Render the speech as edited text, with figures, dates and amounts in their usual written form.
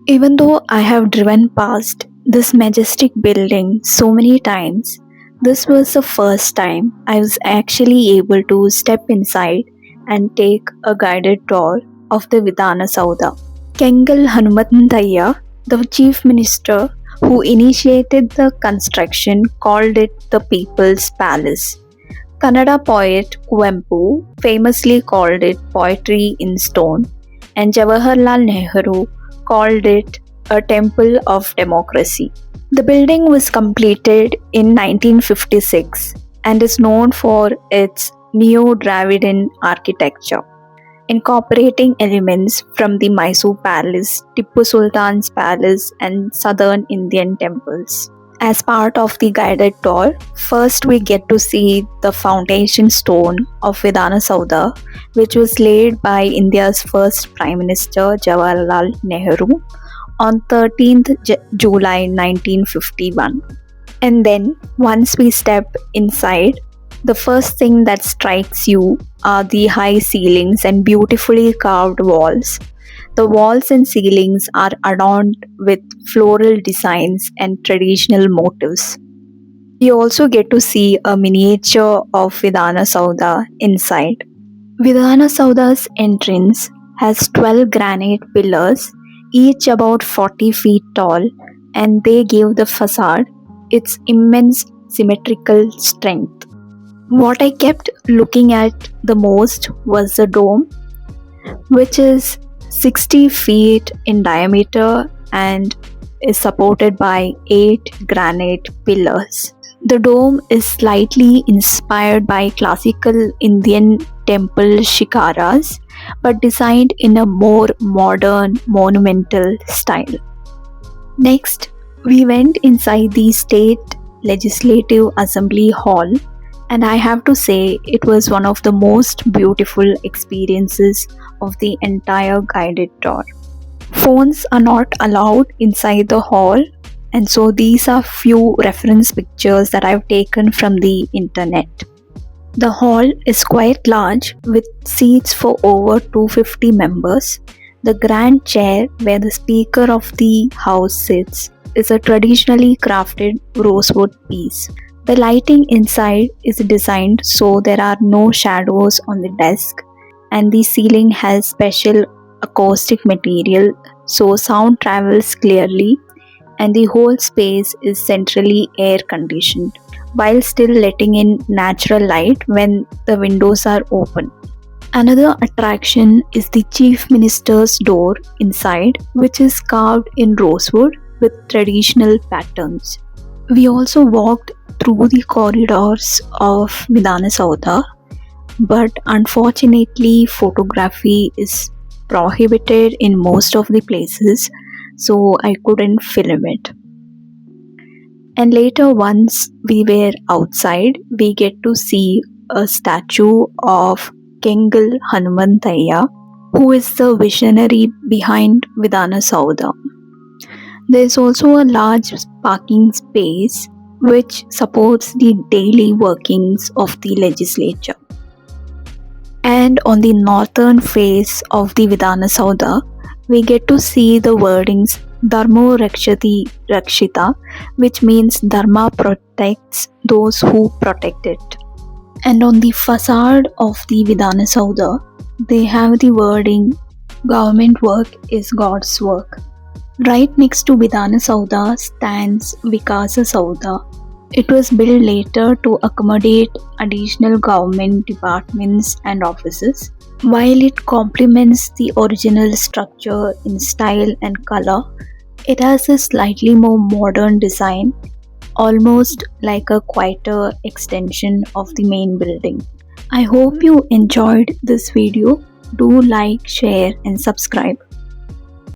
Even though I have driven past this majestic building so many times, this was the first time I was actually able to step inside and take a guided tour of the Vidhana Soudha. Kengal Hanumanthaiah, the chief minister who initiated the construction, called it the People's Palace. Kannada poet Kuvempu famously called it poetry in stone, and Jawaharlal Nehru called it a temple of democracy. The building was completed in 1956 and is known for its Neo-Dravidian architecture, incorporating elements from the Mysore Palace, Tipu Sultan's Palace, and southern Indian temples. As part of the guided tour, first we get to see the foundation stone of Vidhana Soudha, which was laid by India's first Prime Minister Jawaharlal Nehru on 13th July 1951. And then, once we step inside, the first thing that strikes you are the high ceilings and beautifully carved walls. The walls and ceilings are adorned with floral designs and traditional motifs. We also get to see a miniature of Vidhana Soudha inside. Vidhana Soudha's entrance has 12 granite pillars, each about 40 feet tall, and they give the facade its immense symmetrical strength. What I kept looking at the most was the dome, which is 60 feet in diameter and is supported by 8 granite pillars. The dome is slightly inspired by classical Indian temple shikaras, but designed in a more modern, monumental style. Next, we went inside the State Legislative Assembly Hall, and I have to say it was one of the most beautiful experiences of the entire guided tour. Phones are not allowed inside the hall, and so these are few reference pictures that I've taken from the internet. The hall is quite large with seats for over 250 members. The grand chair where the Speaker of the House sits is a traditionally crafted rosewood piece. The lighting inside is designed so there are no shadows on the desk, and the ceiling has special acoustic material so sound travels clearly, and the whole space is centrally air conditioned while still letting in natural light when the windows are open. Another attraction is the Chief Minister's door inside, which is carved in rosewood with traditional patterns. We also walked through the corridors of Vidhana Soudha, but unfortunately photography is prohibited in most of the places, so I couldn't film it. And later, once we were outside, we get to see a statue of Kengal Hanumanthaiah, who is the visionary behind Vidhana Soudha. There is also a large parking space which supports the daily workings of the legislature. And on the northern face of the Vidhana Soudha, we get to see the wordings Dharmo Rakshati Rakshitah, which means Dharma protects those who protect it. And on the facade of the Vidhana Soudha, they have the wording Government work is God's work. Right next to Vidhana Soudha stands Vikasa Soudha. It was built later to accommodate additional government departments and offices. While it complements the original structure in style and color, it has a slightly more modern design, almost like a quieter extension of the main building. I hope you enjoyed this video. Do like, share and subscribe.